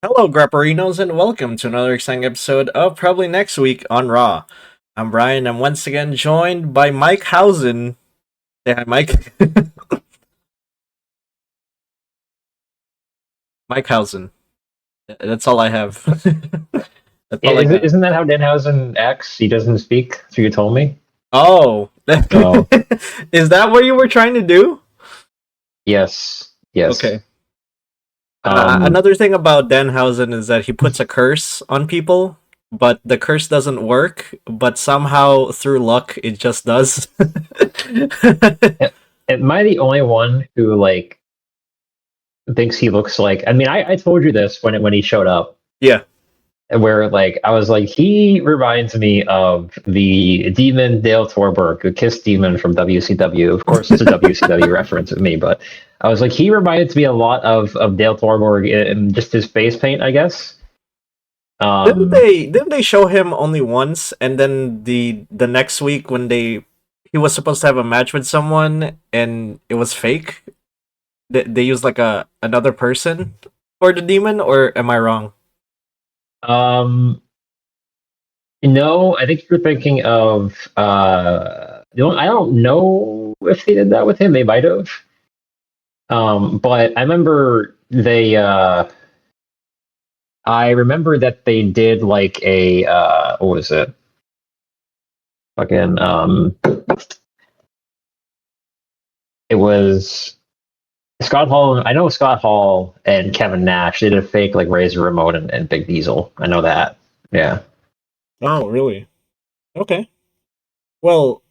Hello, Grapperinos, and welcome to another exciting episode of Probably Next Week on Raw. I'm Brian. I'm once again joined by Mike Housen. Say hi, Mike. Mike Housen. That's all I have. That's all I got. Isn't that how Danhausen acts? He doesn't speak, so you told me. Oh, So is that what you were trying to do? yes. Okay. Um, Another thing about Danhausen is that he puts a curse on people, but the curse doesn't work. But somehow, through luck, it just does. am I the only one who thinks he looks like? I mean, I told you this when he showed up, Yeah. where I was like, he reminds me of the demon Dale Torberg, the Kiss demon from WCW. Of course, it's a WCW reference with me, but I was like, he reminds me a lot of Dale Torberg in just his face paint, I guess. Didn't they show him only once, and then the next week when he was supposed to have a match with someone and it was fake? They used like a another person for the demon, or am I wrong? Um, No, I think you're thinking of I don't know if they did that with him. They might have. But I remember that they did like a what was it? Fucking it was Scott Hall. I know Scott Hall and Kevin Nash did a fake like Razor Ramon and Big Diesel. I know that. Yeah. Oh, really? Okay. Well,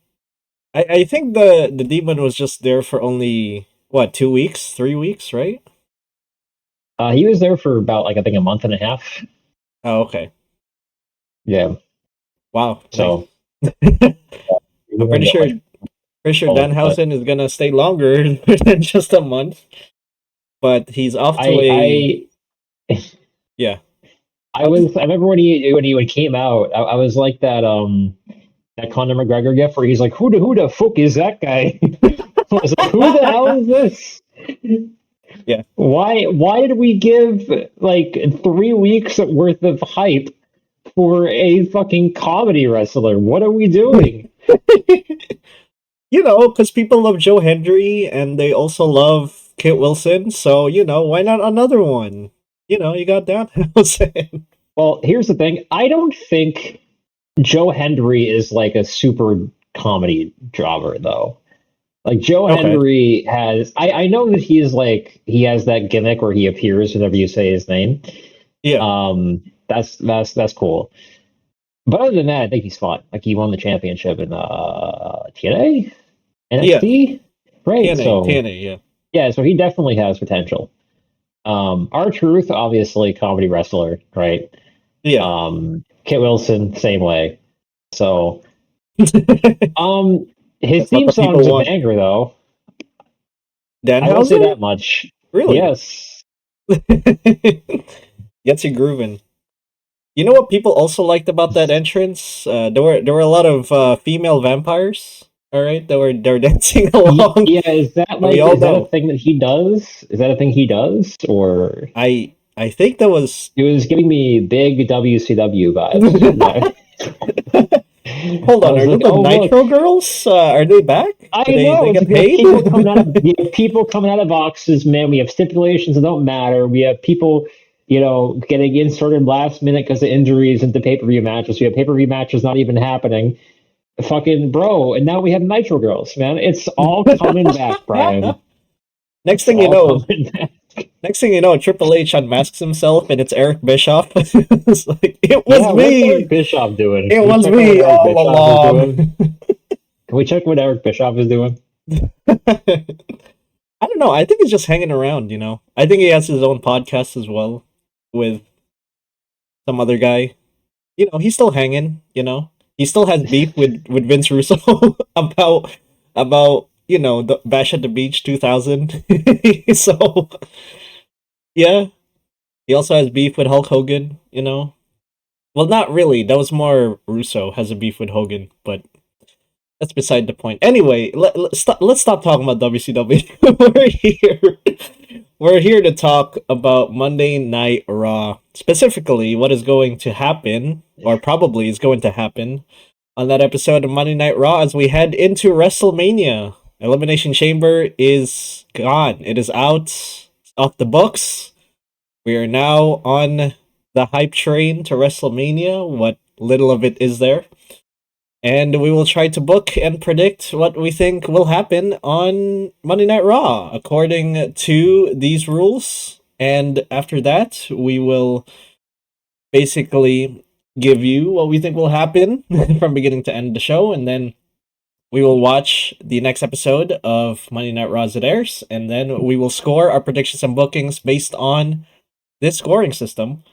I think the demon was just there for only what, 2 weeks, 3 weeks, right? He was there for about I think a month and a half. Oh, okay. Yeah. Wow. Nice. So I'm we're gonna get like pretty sure both, but Danhausen is gonna stay longer than just a month, but he's off to a I yeah. I remember when he came out, I was like that Conor McGregor gif where he's like, who the fuck is that guy? I was like, who the hell is this? Yeah. Why did we give like 3 weeks worth of hype for a fucking comedy wrestler? What are we doing? Because people love Joe Hendry and they also love Kit Wilson, so why not another one? You got Danhausen. Well, here's the thing. I don't think Joe Hendry is like a super comedy jobber though. Like Joe Okay. Hendry I know that he has that gimmick where he appears whenever you say his name. Yeah. That's cool. But other than that, I think he's fine. Like he won the championship in TNA, Yeah. NXT, right? TNA. So TNA, yeah. yeah, so he definitely has potential. R-Truth, obviously comedy wrestler, right? Yeah. Kit Wilson, same way. So That's his what theme the song people is a want. banger though. I will say Danhausen? that much. Really? Yes. Gets you grooving. You know what people also liked about that entrance? There were a lot of female vampires. All right, they were dancing along. Yeah, is that We all is that a know. thing that he does? Is that a thing he does? Or I think that was. it was giving me big WCW vibes. Hold I on, was are those like, the oh look, Nitro girls? Are they back? I They know it's get like we have paid? people coming out of boxes, man. We have stipulations that don't matter. We have people, getting inserted last minute because of injuries into pay-per-view matches. We have pay-per-view matches not even happening. Fucking bro, and now we have Nitro girls, man. It's all coming back, Brian. next It's thing you all know, coming back. next thing you know, Triple H unmasks himself and it's Eric Bischoff. It's like, it was Yeah, what's Eric me. Bischoff doing? It Can we was check out what me Eric all Bischoff is along. doing? Can we check what Eric Bischoff is doing? I don't know. I think he's just hanging around, I think he has his own podcast as well with some other guy. He's still hanging, He still has beef with Vince Russo about the Bash at the Beach 2000. So, yeah. He also has beef with Hulk Hogan. Well, not really. That was more Russo has a beef with Hogan, but That's beside the point. Anyway, let's stop talking about WCW. We're here to talk about Monday Night Raw. Specifically, what is going to happen, or probably is going to happen, on that episode of Monday Night Raw as we head into WrestleMania. Elimination Chamber is gone. It is out, off the books. We are now on the hype train to WrestleMania, what little of it is there. And we will try to book and predict what we think will happen on Monday Night Raw according to these rules. And after that, we will basically give you what we think will happen from beginning to end of the show. And then we will watch the next episode of Monday Night Raw as it airs. And then we will score our predictions and bookings based on this scoring system.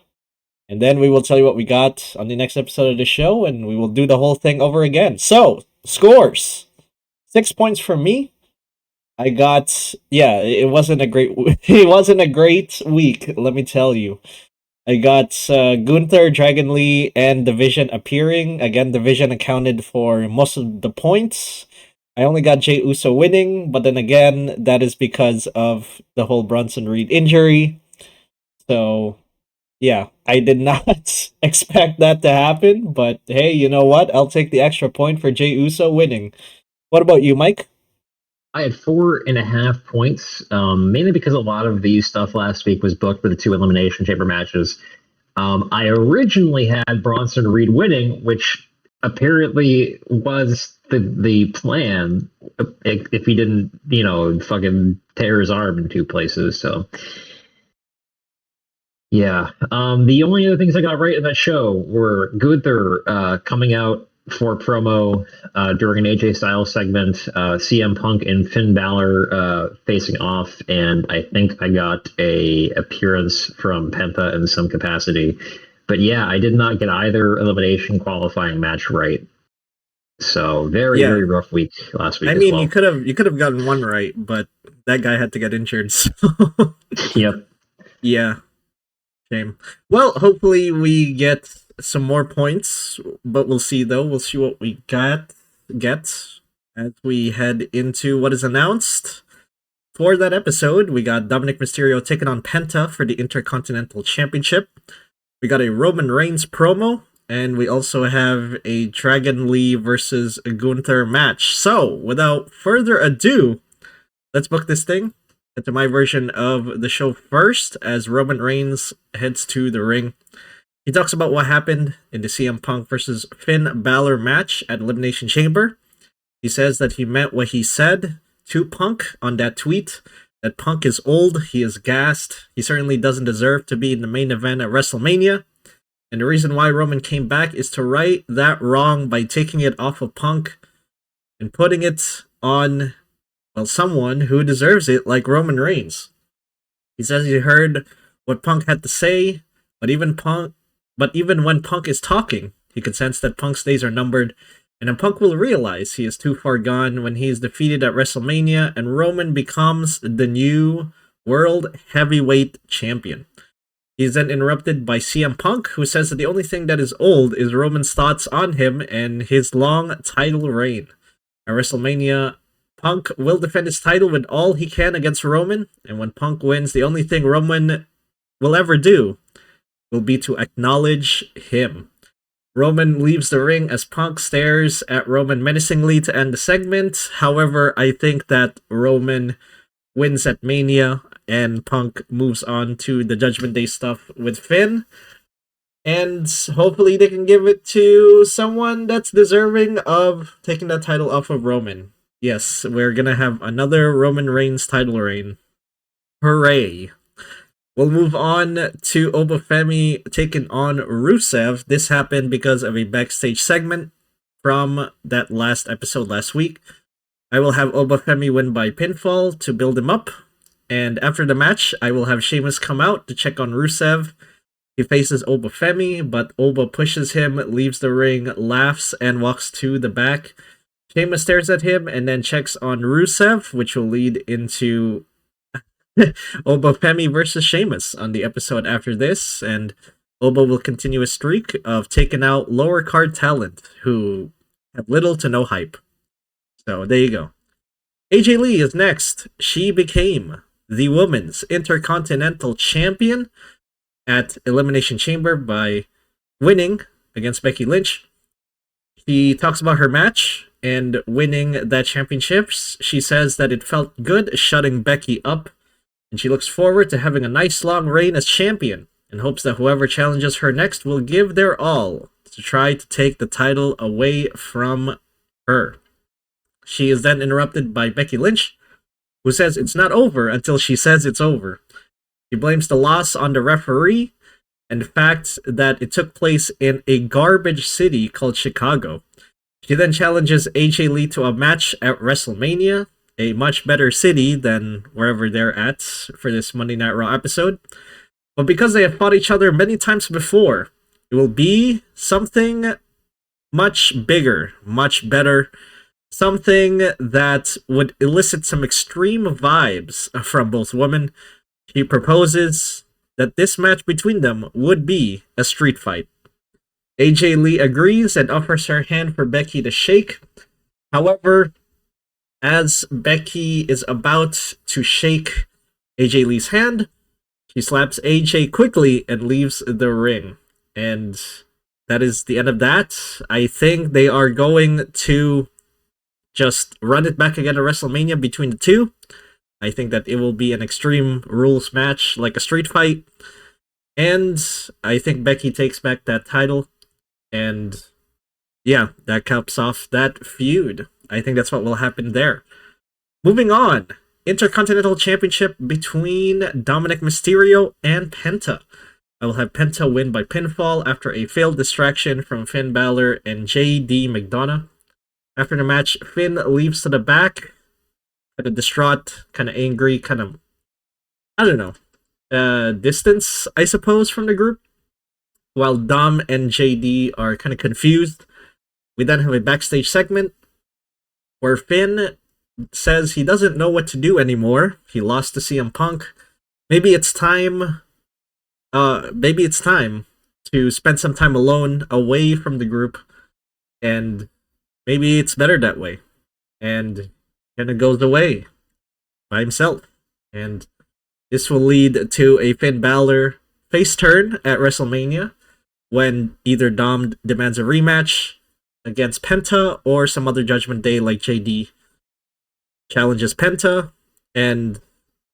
And then we will tell you what we got on the next episode of the show, and we will do the whole thing over again. So, scores. 6 points for me. I got, it wasn't a great week, let me tell you. I got Gunther, Dragon Lee, and Division appearing. Again, Division accounted for most of the points. I only got Jey Uso winning, but then again, that is because of the whole Bronson Reed injury. So, yeah, I did not expect that to happen, but hey, you know what? I'll take the extra point for Jey Uso winning. What about you, Mike? I had 4.5 points, mainly because a lot of the stuff last week was booked for the 2 Elimination Chamber matches. I originally had Bronson Reed winning, which apparently was the plan if he didn't, fucking tear his arm in 2 places, so... Yeah. The only other things I got right in that show were Gunther coming out for promo during an AJ Styles segment, CM Punk and Finn Balor facing off, and I think I got a appearance from Penta in some capacity. But yeah, I did not get either elimination qualifying match right. So very rough week last week. I mean, you could have gotten one right, but that guy had to get injured. So. Yep. Yeah. Shame. Well, hopefully we get some more points, but we'll see though. We'll see what we get as we head into what is announced. For that episode, we got Dominic Mysterio taking on Penta for the Intercontinental Championship. We got a Roman Reigns promo, and we also have a Dragon Lee versus Gunther match. So, without further ado, let's book this thing. To my version of the show first, as Roman Reigns heads to the ring. He talks about what happened in the CM Punk versus Finn Balor match at Elimination Chamber. He says that he meant what he said to Punk on that tweet, that Punk is old, he is gassed, he certainly doesn't deserve to be in the main event at WrestleMania, and the reason why Roman came back is to right that wrong by taking it off of Punk and putting it on someone who deserves it, like Roman Reigns. He says he heard what Punk had to say, but even when Punk is talking, he could sense that Punk's days are numbered, and then Punk will realize he is too far gone when he is defeated at WrestleMania, and Roman becomes the new World Heavyweight Champion. He is then interrupted by CM Punk, who says that the only thing that is old is Roman's thoughts on him and his long title reign. At WrestleMania, Punk will defend his title with all he can against Roman, and when Punk wins, the only thing Roman will ever do will be to acknowledge him. Roman leaves the ring as Punk stares at Roman menacingly to end the segment. However, I think that Roman wins at Mania, and Punk moves on to the Judgment Day stuff with Finn. And hopefully they can give it to someone that's deserving of taking that title off of Roman. Yes, we're gonna have another Roman Reigns title reign. Hooray! We'll move on to Obafemi taking on Rusev. This happened because of a backstage segment from that last episode last week. I will have Obafemi win by pinfall to build him up. And after the match, I will have Sheamus come out to check on Rusev. He faces Obafemi, but Oba pushes him, leaves the ring, laughs, and walks to the back. Sheamus stares at him and then checks on Rusev, which will lead into Obafemi versus Sheamus on the episode after this, and Oba will continue a streak of taking out lower card talent who have little to no hype. So there you go. AJ Lee is next. She became the Women's Intercontinental Champion at Elimination Chamber by winning against Becky Lynch. She talks about her match and winning that championship. She says that it felt good shutting Becky up, and she looks forward to having a nice long reign as champion and hopes that whoever challenges her next will give their all to try to take the title away from her. She is then interrupted by Becky Lynch, who says it's not over until she says it's over. She blames the loss on the referee and the fact that it took place in a garbage city called Chicago. She then challenges AJ Lee to a match at WrestleMania, a much better city than wherever they're at for this Monday Night Raw episode. But because they have fought each other many times before, it will be something much bigger, much better, something that would elicit some extreme vibes from both women. She proposes that this match between them would be a street fight. AJ Lee agrees and offers her hand for Becky to shake. However, as Becky is about to shake AJ Lee's hand, she slaps AJ quickly and leaves the ring. And that is the end of that. I think they are going to just run it back again at WrestleMania between the two. I think that it will be an Extreme Rules match, like a street fight. And I think Becky takes back that title. And yeah, that caps off that feud. I think that's what will happen there. Moving on. Intercontinental Championship between Dominic Mysterio and Penta. I will have Penta win by pinfall after a failed distraction from Finn Balor and JD McDonough. After the match, Finn leaves to the back, kind of distraught, kind of angry, kind of, I don't know, distance, I suppose, from the group. While Dom and JD are kind of confused. We then have a backstage segment where Finn says he doesn't know what to do anymore. He lost to CM Punk. Maybe it's time to spend some time alone, away from the group, and maybe it's better that way. And kind of goes away by himself. And this will lead to a Finn Balor face turn at WrestleMania when either Dom demands a rematch against Penta or some other Judgment Day like JD challenges Penta. And,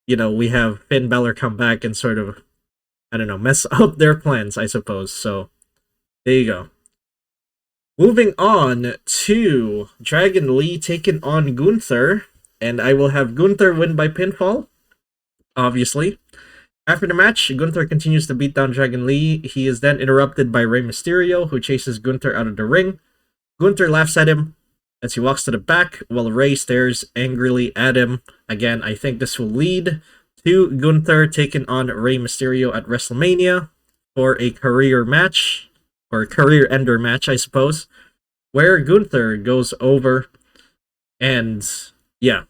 you know, we have Finn Balor come back and sort of, I don't know, mess up their plans, I suppose. So, there you go. Moving on to Dragon Lee taking on Gunther. And I will have Gunther win by pinfall, obviously. After the match, Gunther continues to beat down Dragon Lee. He is then interrupted by Rey Mysterio, who chases Gunther out of the ring. Gunther laughs at him as he walks to the back, while Rey stares angrily at him. Again, I think this will lead to Gunther taking on Rey Mysterio at WrestleMania for a career match, or career ender match, I suppose, where Gunther goes over. And yeah,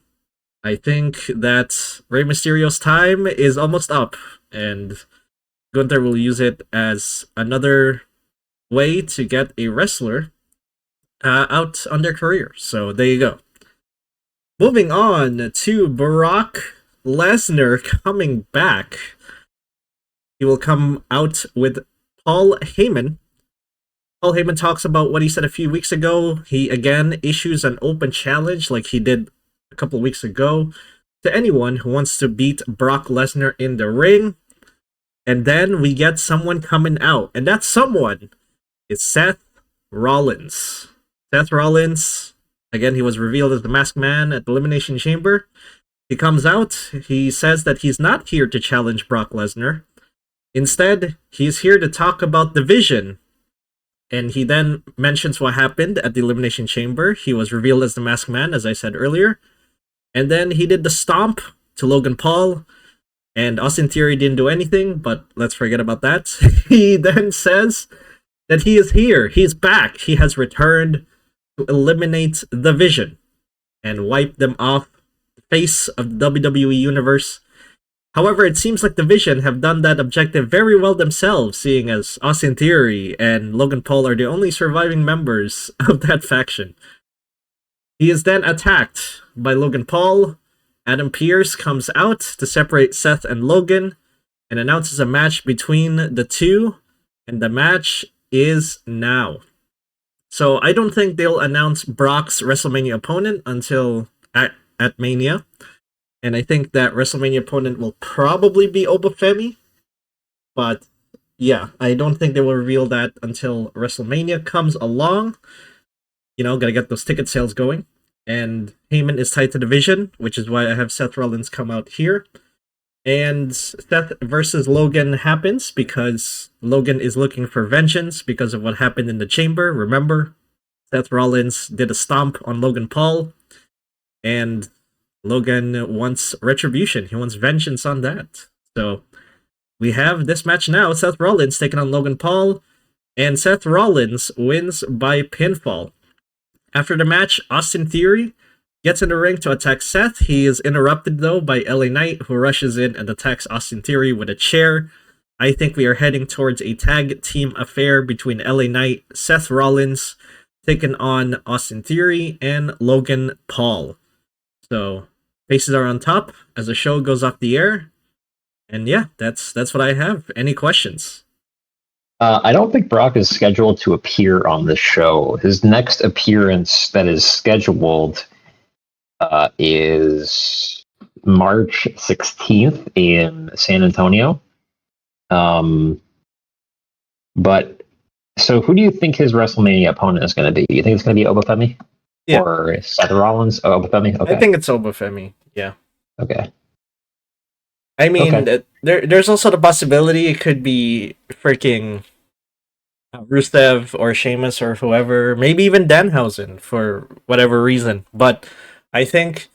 I think that Rey Mysterio's time is almost up, and Gunther will use it as another way to get a wrestler out on their career. So there you go. Moving on to Brock Lesnar coming back. He will come out with Paul Heyman. Paul Heyman talks about what he said a few weeks ago. He again issues an open challenge like he did a couple weeks ago to anyone who wants to beat Brock Lesnar in the ring. And then we get someone coming out, and that someone is Seth Rollins. Seth Rollins, again, he was revealed as the Masked Man at the Elimination Chamber. He comes out, he says that he's not here to challenge Brock Lesnar. Instead, he's here to talk about the Vision. And he then mentions what happened at the Elimination Chamber. He was revealed as the Masked Man, as I said earlier. And then he did the stomp to Logan Paul. And Austin Theory didn't do anything, but let's forget about that. He then says that he is here. He's back. He has returned to eliminate the Vision and wipe them off the face of the WWE Universe. However, it seems like the Vision have done that objective very well themselves, seeing as Austin Theory and Logan Paul are the only surviving members of that faction. He is then attacked by Logan Paul. Adam Pearce comes out to separate Seth and Logan and announces a match between the two, and the match is now. So I don't think they'll announce Brock's WrestleMania opponent until at Mania. And I think that WrestleMania opponent will probably be Obafemi. But yeah, I don't think they will reveal that until WrestleMania comes along. Gotta get those ticket sales going. And Heyman is tied to the Vision, which is why I have Seth Rollins come out here. And Seth versus Logan happens because Logan is looking for vengeance because of what happened in the chamber. Remember, Seth Rollins did a stomp on Logan Paul, and Logan wants retribution. He wants vengeance on that. So we have this match now. Seth Rollins taking on Logan Paul, and Seth Rollins wins by pinfall. After the match, Austin Theory gets in the ring to attack Seth. He is interrupted, though, by LA Knight, who rushes in and attacks Austin Theory with a chair. I think we are heading towards a tag team affair between LA Knight, Seth Rollins, taking on Austin Theory, and Logan Paul. So, faces are on top as the show goes off the air. And yeah, that's what I have. Any questions? I don't think Brock is scheduled to appear on the show. His next appearance that is scheduled is March 16th in San Antonio. But so who do you think his WrestleMania opponent is going to be? Do you think it's going to be Obafemi? Yeah. Or Seth Rollins? Oh, Obafemi? Okay. I think it's Obafemi, yeah. Okay. I mean, there's also the possibility it could be freaking Rusev or Sheamus or whoever, maybe even Danhausen for whatever reason. But I think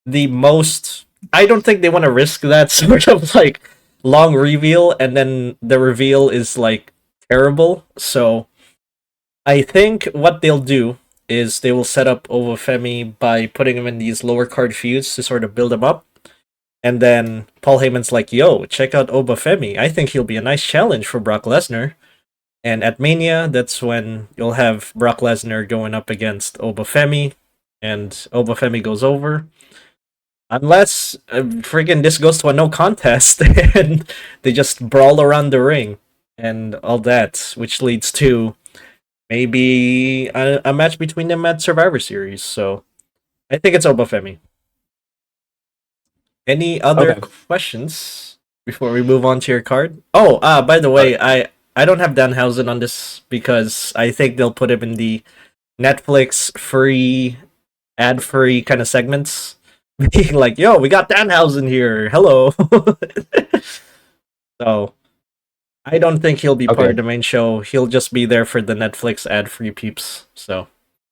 I don't think they want to risk that sort of like long reveal and then the reveal is like terrible. So I think what they'll do is they will set up Obafemi by putting him in these lower card feuds to sort of build him up. And then Paul Heyman's like, yo, check out Obafemi. I think he'll be a nice challenge for Brock Lesnar. And at Mania, that's when you'll have Brock Lesnar going up against Obafemi. And Obafemi goes over. Unless friggin' this goes to a no contest and they just brawl around the ring and all that, which leads to maybe a match between them at Survivor Series. So I think it's Obafemi. Any other questions before we move on to your card? Oh, by the way, I don't have Danhausen on this because I think they'll put him in the Netflix free, ad-free kind of segments. Being like, yo, we got Danhausen here. Hello. So, I don't think he'll be part of the main show. He'll just be there for the Netflix ad-free peeps. So.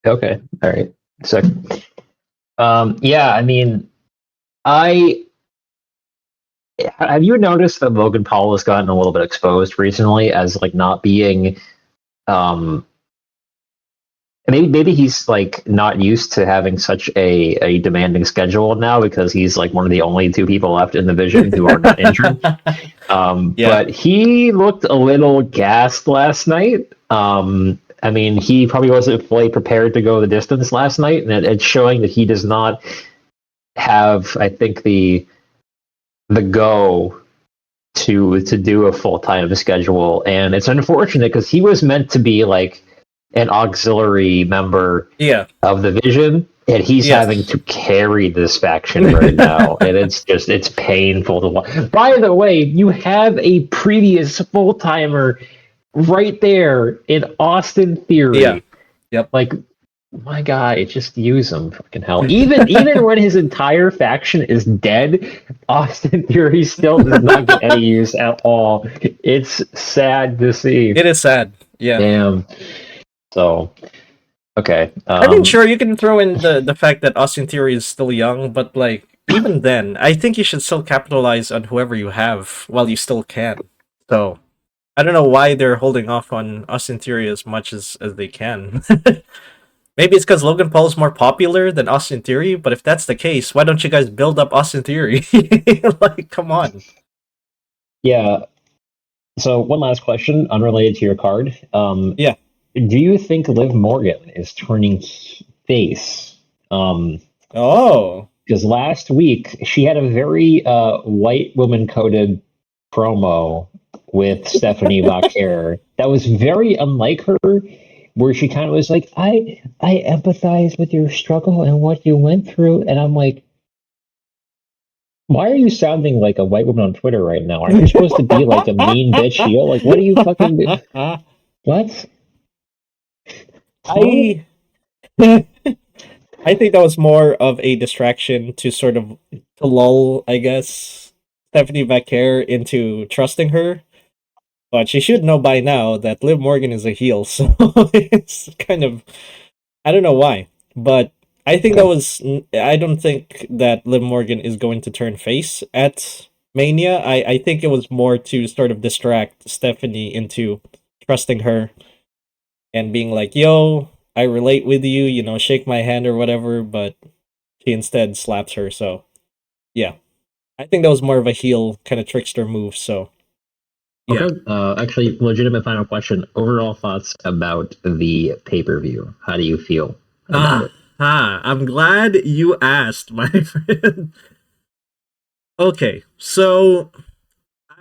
Okay. All right. So, yeah, I mean, have you noticed that Logan Paul has gotten a little bit exposed recently as like not being maybe he's like not used to having such a demanding schedule now because he's like one of the only two people left in the Vision who are not injured. But he looked a little gassed last night. I mean, he probably wasn't fully prepared to go the distance last night, and it's showing that he does not have, I think, the go to do a full-time schedule. And it's unfortunate because he was meant to be like an auxiliary member of the Vision, and he's having to carry this faction right now, and it's painful to watch. By the way, you have a previous full-timer right there in Austin Theory. Like, my guy, just use him, fucking hell. Even when his entire faction is dead, Austin Theory still does not get any use at all. It's sad to see. It is sad. Yeah. Damn. So, okay. I mean, sure, you can throw in the fact that Austin Theory is still young, but like even then, I think you should still capitalize on whoever you have while you still can. So, I don't know why they're holding off on Austin Theory as much as they can. Maybe it's because Logan Paul is more popular than Austin Theory, but if that's the case, why don't you guys build up Austin Theory? Like, come on. Yeah. So, one last question, unrelated to your card. Do you think Liv Morgan is turning face Oh. Because last week she had a very white woman coded promo with Stephanie Vaquer that was very unlike her, where she kind of was like, I empathize with your struggle and what you went through. And I'm like, why are you sounding like a white woman on Twitter right now? Aren't you supposed to be like a mean bitch heel? Like, what are you fucking do? What? Huh? I I think that was more of a distraction to sort of to lull, I guess, Stephanie Vaquer into trusting her. But she should know by now that Liv Morgan is a heel, so it's kind of I don't know why, but I think that was I don't think that Liv Morgan is going to turn face at Mania. I think it was more to sort of distract Stephanie into trusting her and being like, "Yo, I relate with you, you know, shake my hand or whatever," but she instead slaps her. So, yeah. I think that was more of a heel kind of trickster move, so yeah. Okay. Actually, legitimate final question. Overall thoughts about the pay-per-view. How do you feel about it? I'm glad you asked, my friend. Okay, so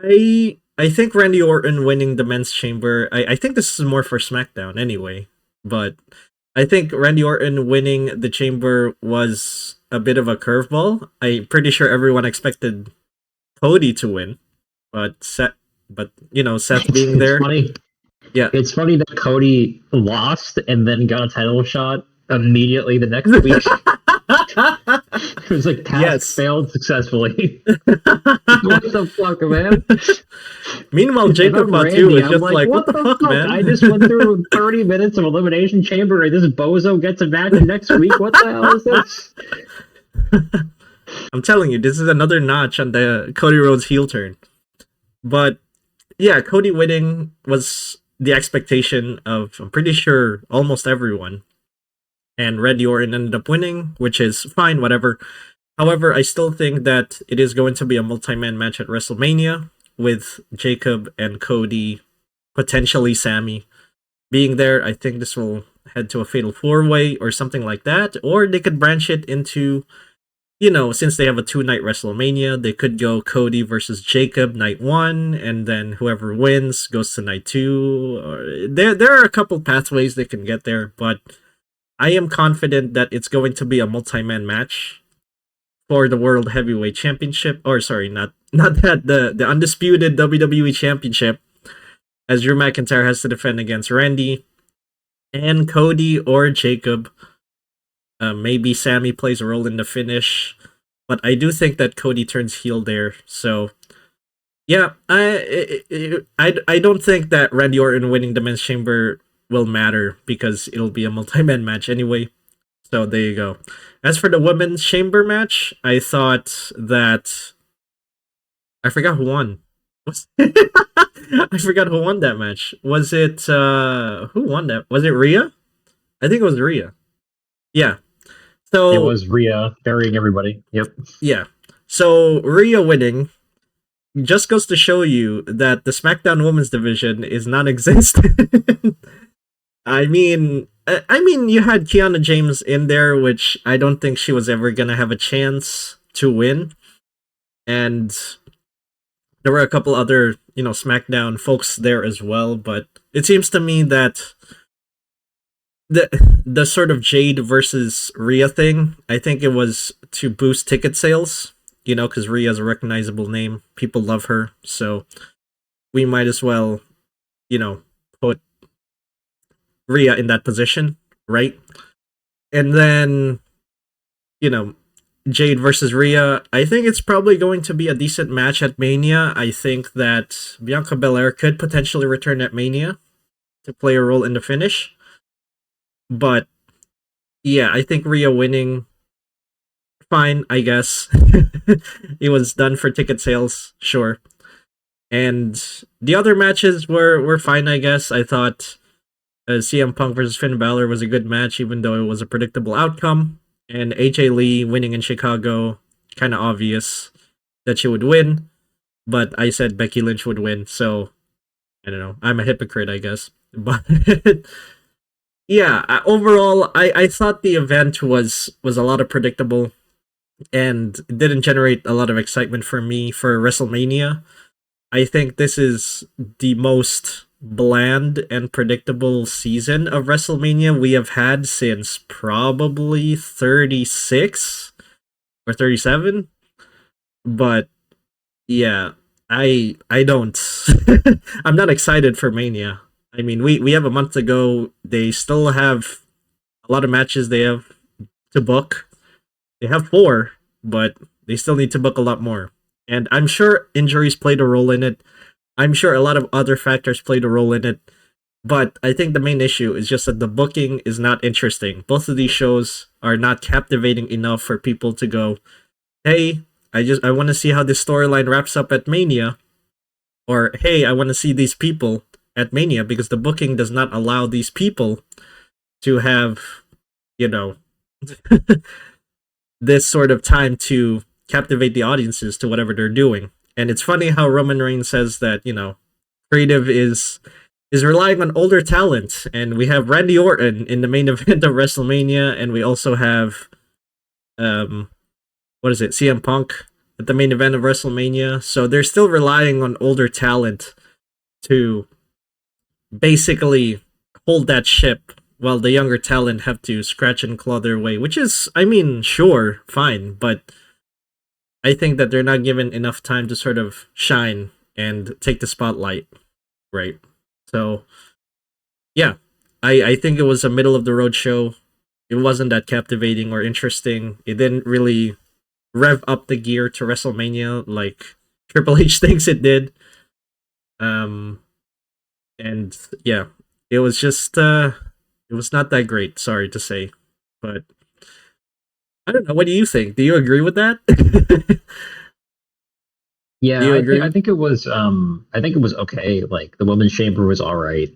I think Randy Orton winning the men's chamber. I think this is more for SmackDown anyway, but I think Randy Orton winning the chamber was a bit of a curveball. I'm pretty sure everyone expected Cody to win, but Seth being It's there, funny. yeah. It's funny that Cody lost and then got a title shot immediately the next week. It was like task Yes. failed successfully. What the fuck, man? Meanwhile, If Jacob I'm Fatu Randy, was I'm just like, like, "What what the the fuck, fuck? I man?" just went through 30 minutes of Elimination Chamber and this bozo gets a match next week. What the hell is this? I'm telling you, this is another notch on the Cody Rhodes heel turn. But yeah, Cody winning was the expectation of, I'm pretty sure, almost everyone. And Randy Orton ended up winning, which is fine, whatever. However, I still think that it is going to be a multi-man match at WrestleMania with Jacob and Cody, potentially Sammy, being there. I think this will head to a fatal four-way or something like that. Or they could branch it into, since they have a two-night WrestleMania, they could go Cody versus Jacob night one, and then whoever wins goes to night two. Or there are a couple pathways they can get there, but I am confident that it's going to be a multi-man match for the World Heavyweight Championship. Or sorry, not that, the undisputed WWE Championship, as Drew McIntyre has to defend against Randy and Cody or Jacob. Maybe Sammy plays a role in the finish, but I do think that Cody turns heel there. So yeah, I don't think that Randy Orton winning the men's chamber will matter because it'll be a multi-man match anyway. So there you go. As for the women's chamber match, I thought that I forgot who won. I forgot who won that match. Was it who won that? Was it Rhea? I think it was Rhea. Yeah. So It was Rhea burying everybody. Yep. yeah. So Rhea winning just goes to show you that the SmackDown Women's Division is non-existent. I mean, you had Kiana James in there, which I don't think she was ever gonna have a chance to win, and there were a couple other, SmackDown folks there as well. But it seems to me that the sort of Jade versus Rhea thing, I think it was to boost ticket sales, because Rhea's a recognizable name. People love her, so we might as well, put Rhea in that position, right? And then, Jade versus Rhea, I think it's probably going to be a decent match at Mania. I think that Bianca Belair could potentially return at Mania to play a role in the finish. But yeah, I think Rhea winning, fine, I guess. It was done for ticket sales, sure. And the other matches were fine, I guess. I thought CM Punk versus Finn Balor was a good match, even though it was a predictable outcome. And AJ Lee winning in Chicago, kind of obvious that she would win. But I said Becky Lynch would win, so I don't know. I'm a hypocrite, I guess. But Yeah, overall, I thought the event was a lot of predictable and it didn't generate a lot of excitement for me for WrestleMania. I think this is the most bland and predictable season of WrestleMania we have had since probably 36 or 37. But yeah, I don't I'm not excited for Mania. I mean, we have a month to go. They still have a lot of matches they have to book. They have 4, but they still need to book a lot more. And I'm sure injuries played a role in it. I'm sure a lot of other factors played a role in it. But I think the main issue is just that the booking is not interesting. Both of these shows are not captivating enough for people to go, hey, I want to see how this storyline wraps up at Mania, or hey, I want to see these people at Mania, because the booking does not allow these people to have, you know, this sort of time to captivate the audiences to whatever they're doing. And it's funny how Roman Reigns says that, creative is relying on older talent, and we have Randy Orton in the main event of WrestleMania, and we also have what is it, CM Punk at the main event of WrestleMania. So they're still relying on older talent to basically hold that ship, while the younger talent have to scratch and claw their way, which is, I mean, sure, fine, but I think that they're not given enough time to sort of shine and take the spotlight, right? So, yeah, I think it was a middle of the road show. It wasn't that captivating or interesting. It didn't really rev up the gear to WrestleMania like Triple H thinks it did. Um, and yeah, it was just it was not that great. Sorry to say, but I don't know. What do you think? Do you agree with that? Do Yeah, you I agree? think it was okay. Like the women's chamber was all right,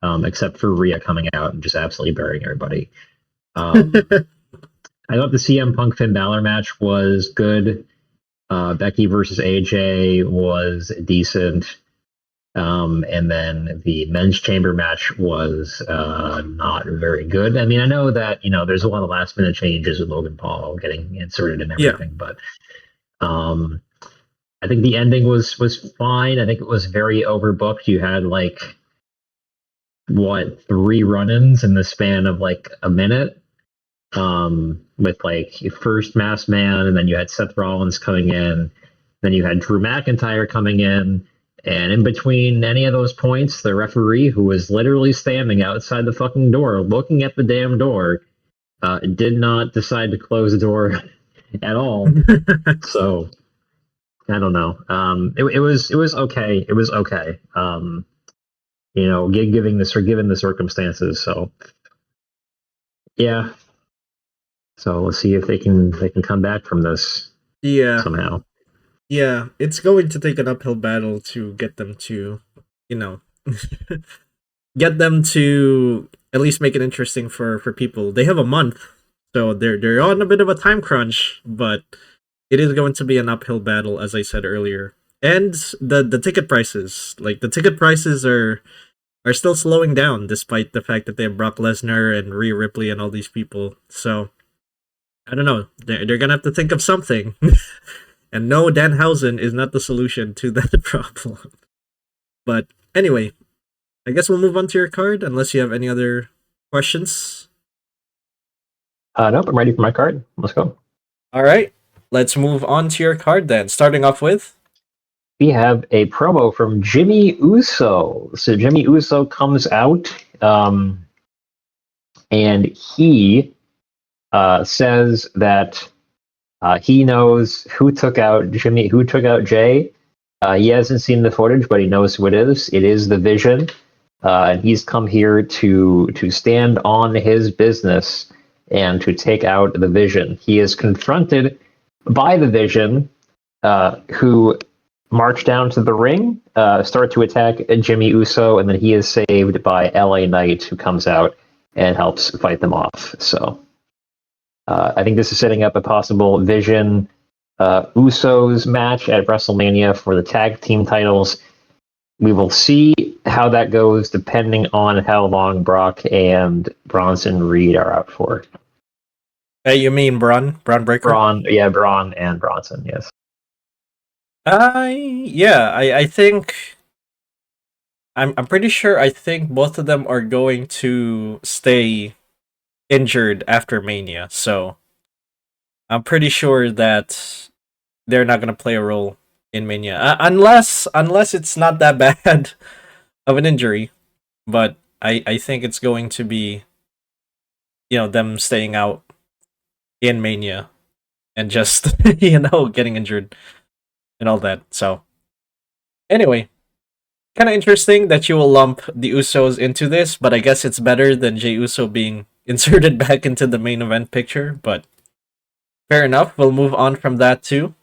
except for Rhea coming out and just absolutely burying everybody. Um, I thought the CM Punk Finn Balor match was good. Becky versus AJ was decent. And then the men's chamber match was not very good. I mean, I know that there's a lot of last minute changes with Logan Paul getting inserted and Yeah. everything, but um, I think the ending was fine. I think it was very overbooked. You had like what 3 run-ins in the span of like a minute, with like first Masked Man, and then you had Seth Rollins coming in, then you had Drew McIntyre coming in, and in between any of those points, the referee, who was literally standing outside the fucking door, looking at the damn door, did not decide to close the door at all. So I don't know. It was okay. It was okay. Given the circumstances. So yeah. So let's see if they can come back from this Yeah. somehow. Yeah. It's going to take an uphill battle to get them to, you know, get them to at least make it interesting for people. They have a month, so they're on a bit of a time crunch, but it is going to be an uphill battle, as I said earlier. And the ticket prices, like the ticket prices are still slowing down, despite the fact that they have Brock Lesnar and Rhea Ripley and all these people. So I don't know. They're gonna have to think of something. And no, Danhausen is not the solution to that problem. But anyway, I guess we'll move on to your card, unless you have any other questions. Nope, I'm ready for my card. Let's go. All right, let's move on to your card then. Starting off with, We have a promo from Jimmy Uso. So Jimmy Uso comes out, and he says that he knows who took out Jey. He hasn't seen the footage, but he knows who it is. It is the Vision, and he's come here to stand on his business and to take out the Vision. He is confronted by the Vision, who march down to the ring, start to attack Jimmy Uso, and then he is saved by LA Knight, who comes out and helps fight them off. So I think this is setting up a possible Vision Usos match at WrestleMania for the tag team titles. we will see how that goes depending on how long Brock and Bronson Reed are out for. Hey, you mean Braun Breaker? Braun and Bronson, yes. Yeah, I think I'm pretty sure I think both of them are going to stay injured after Mania, so I'm pretty sure that they're not gonna play a role in Mania, unless it's not that bad of an injury. But I think it's going to be them staying out in Mania and just getting injured and all that. So anyway, kind of interesting that you will lump the Usos into this, but I guess it's better than Jey Uso being inserted back into the main event picture. But fair enough. We'll move on from that too.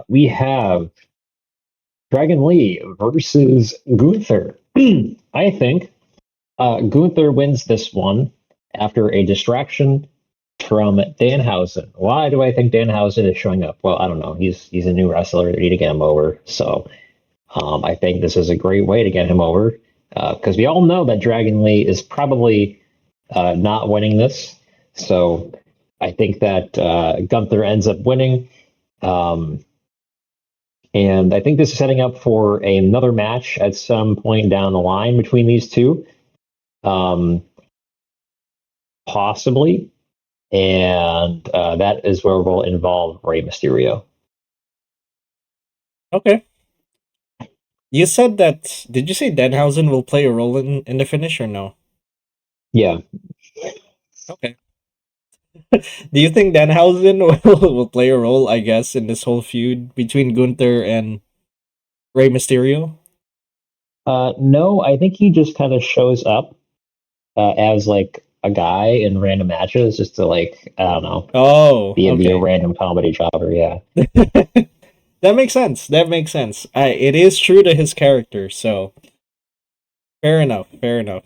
We have Dragon Lee versus Gunther. I think Gunther wins this one after a distraction from Danhausen. Why do I think Danhausen is showing up? Well, I don't know. He's a new wrestler. They need to get him over. So I think this is a great way to get him over because we all know that Dragon Lee is probably not winning this. So I think that Gunther ends up winning. And I think this is setting up for another match at some point down the line between these two. Possibly. And that is where we'll involve Rey Mysterio. Okay. You said that. Did you say Danhausen will play a role in the finish or no? Yeah. Okay. Do you think Danhausen will play a role, I guess, in this whole feud between Gunther and Rey Mysterio? No, I think he just kind of shows up as like a guy in random matches just to like, I don't know, be a random comedy jobber. Yeah. That makes sense. That makes sense. It is true to his character, so fair enough. Fair enough.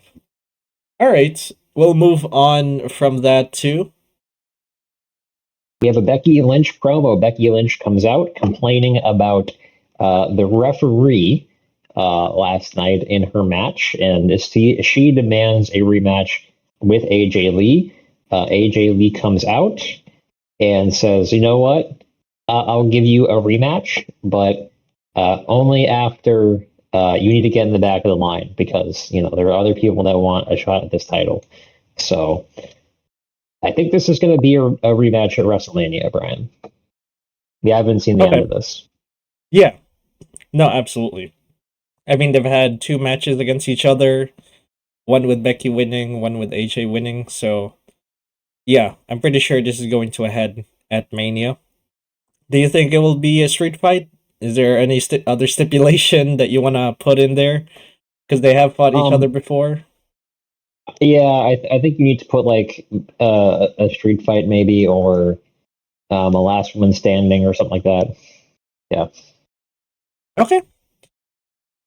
All right, we'll move on from that too. We have a Becky Lynch promo. Becky Lynch comes out complaining about the referee last night in her match, and she demands a rematch with AJ Lee. AJ Lee comes out and says, "You know what? I'll give you a rematch, but only after you need to get in the back of the line because there are other people that want a shot at this title." So I think this is going to be a rematch at WrestleMania, Brian. We haven't seen the end of this. Yeah, no, absolutely. I mean, they've had 2 matches against each other, one with Becky winning, one with AJ winning. So yeah, I'm pretty sure this is going to head at Mania. Do you think it will be a street fight? Is there any other stipulation that you want to put in there? Because they have fought each other before. Yeah, I think you need to put like a street fight maybe, or a last woman standing or something like that. Yeah. Okay.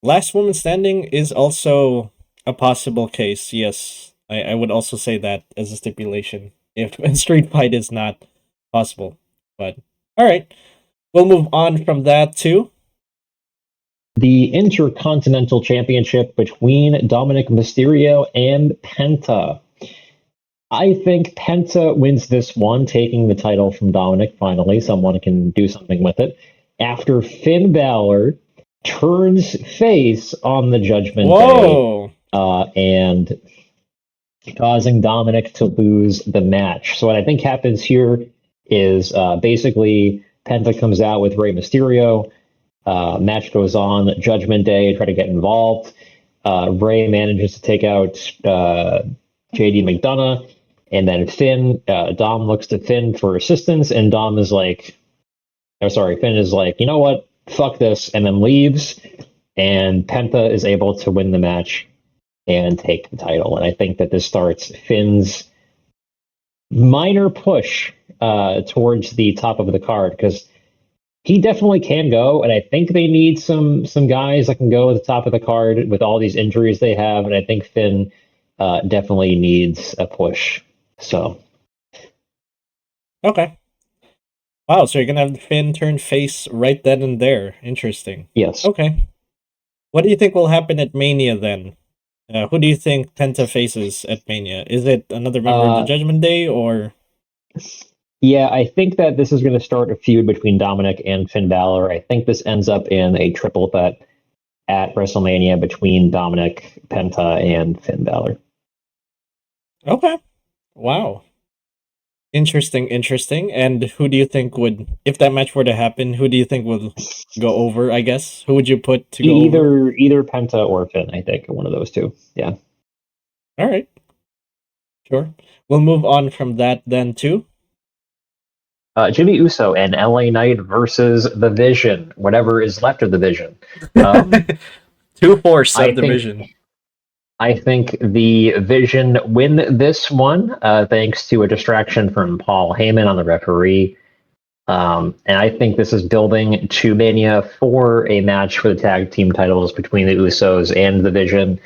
Last woman standing is also a possible case. Yes, I would also say that as a stipulation if a street fight is not possible. But all right, we'll move on from that too. The Intercontinental Championship between Dominic Mysterio and Penta. I think Penta wins this one, taking the title from Dominic finally. Someone can do something with it. After Finn Balor turns face on the Judgment Day and causing Dominic to lose the match. So what I think happens here is basically Penta comes out with Rey Mysterio. Match goes on. Judgment Day try to get involved. Rey manages to take out JD McDonough, and then Dom looks to Finn for assistance, and Finn is like, you know what, fuck this, and then leaves. And Penta is able to win the match and take the title. And I think that this starts Finn's minor push towards the top of the card because he definitely can go, and I think they need some guys that can go at the top of the card with all these injuries they have, and I think Finn definitely needs a push. So, okay, wow. So you're gonna have Finn turn face right then and there. Interesting. Yes. Okay, What do you think will happen at Mania then? Who do you think Penta faces at Mania? Is it another member of the Uh, Judgment Day or? yeah, I think that this is going to start a feud between Dominic and Finn Balor. I think this ends up in a triple threat at WrestleMania between Dominic, Penta, and Finn Balor. Okay. Wow. Interesting, interesting. And who do you think would, if that match were to happen, who do you think would go over, I guess? Who would you put to go over? Either Penta or Finn, I think, one of those two. Yeah. All right. Sure. We'll move on from that then too. Jimmy Uso and LA Knight versus the Vision, whatever is left of the Vision. Um, 2-4 I think subdivision. I think the Vision win this one, thanks to a distraction from Paul Heyman on the referee. And I think this is building to Mania for a match for the tag team titles between the Usos and the Vision.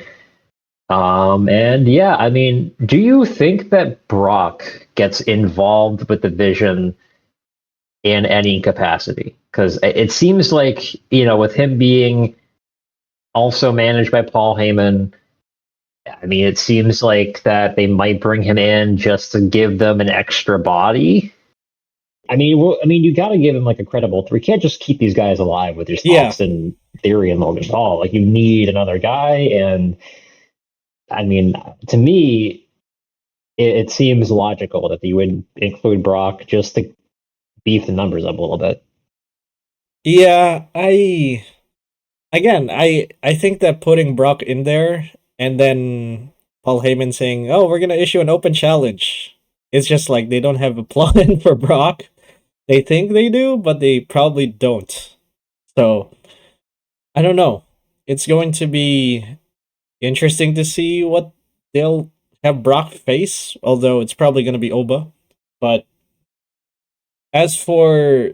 And yeah, I mean, do you think that Brock gets involved with the Vision in any capacity? Because it seems like, with him being also managed by Paul Heyman, I mean, it seems like that they might bring him in just to give them an extra body. You got to give him like a credible. We can't just keep these guys alive with just Yeah. Austin Theory and Logan Paul. Like, you need another guy, and I mean, to me, it seems logical that you would include Brock just to beef the numbers up a little bit. Yeah, I think that putting Brock in there and then Paul Heyman saying, "Oh, we're gonna issue an open challenge." It's just like they don't have a plan for Brock. They think they do, but they probably don't. So I don't know. It's going to be interesting to see what they'll have Brock face, although it's probably going to be Oba. But as for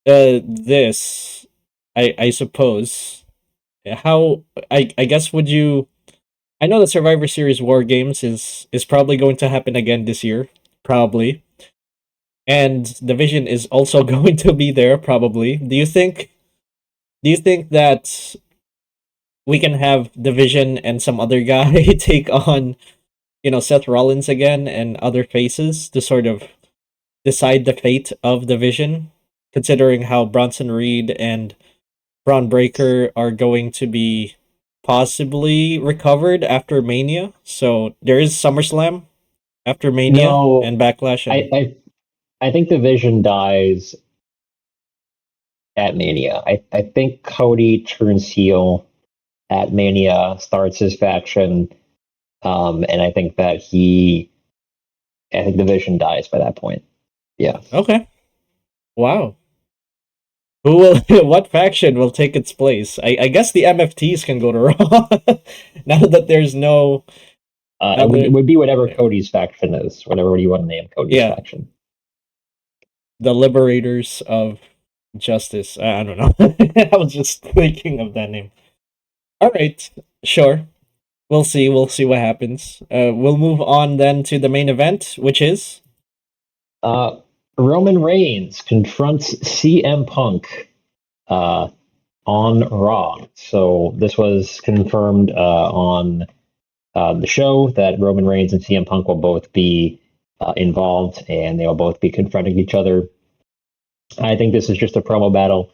this, I suppose how I guess would you? I know the Survivor Series War Games is probably going to happen again this year, probably, and Division is also going to be there probably. Do you think that we can have Division and some other guy take on, Seth Rollins again and other faces to sort of decide the fate of Division, considering how Bronson Reed and Braun Breaker are going to be possibly recovered after Mania. So there is SummerSlam after Mania No, and Backlash I, and I I think the Vision dies at Mania. I think Cody turns heel at Mania, starts his faction, and I think the Vision dies by that point. Yeah. okay. Wow. Who will what faction will take its place? I guess the MFTs can go to Raw. Now that there's no It would, other, it would be whatever Cody's faction is, whatever you want to name Cody's yeah, faction. the Liberators of Justice. I don't know. I was just thinking of that name. All right, sure. We'll see. We'll see what happens. We'll move on then to the main event, which is Uh, Roman Reigns confronts CM Punk uh, on Raw. So this was confirmed on the show that Roman Reigns and CM Punk will both be involved, and they will both be confronting each other. I think this is just a promo battle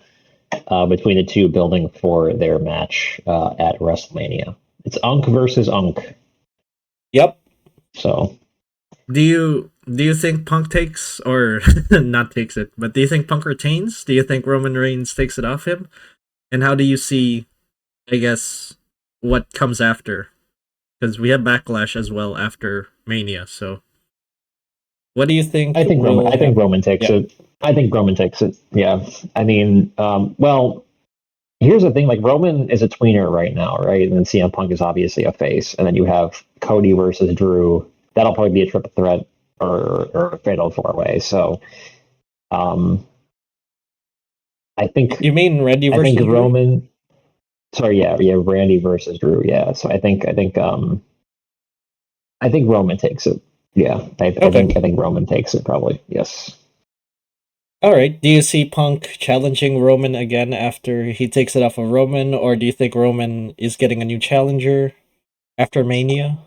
between the two, building for their match at WrestleMania. It's Unk versus Unk. yep. So Do you think Punk takes or not takes it, but do you think Punk retains? Do you think Roman Reigns takes it off him? And how do you see, I guess, what comes after? Because we have Backlash as well after Mania. So, what do you think will I think happen? Roman takes Yeah, it. I think Roman takes it. Yeah. I mean, well, here's the thing: like, Roman is a tweener right now, right? And then CM Punk is obviously a face, and then you have Cody versus Drew. That'll probably be a triple threat or a fatal four way. So, um, I think you mean Randy I think versus Drew? Roman. Sorry, yeah, Randy versus Drew. Yeah. So I think Roman takes it. Yeah, I Okay, think Roman takes it probably. Yes. All right. Do you see Punk challenging Roman again after he takes it off of Roman, or do you think Roman is getting a new challenger after Mania?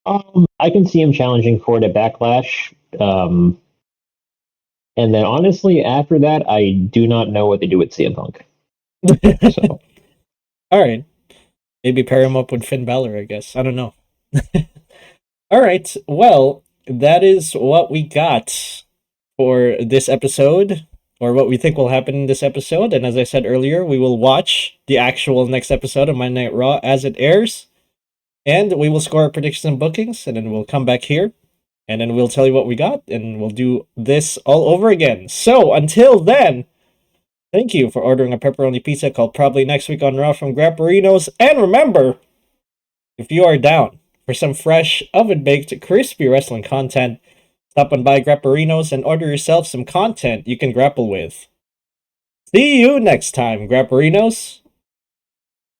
I can see him challenging Ford at Backlash. And then honestly, after that, I do not know what to do with CM Punk. So All right. Maybe pair him up with Finn Balor, I guess. I don't know. All right. Well, that is what we got for this episode, or what we think will happen in this episode. And as I said earlier, we will watch the actual next episode of Monday Night Raw as it airs, and we will score our predictions and bookings, and then we'll come back here, and then we'll tell you what we got, and we'll do this all over again. So until then, thank you for ordering a pepperoni pizza called Probably Next Week on Raw from Grapperinos. And remember, if you are down for some fresh, oven-baked, crispy wrestling content, stop on by Grapperinos and order yourself some content you can grapple with. See you next time, Grapperinos.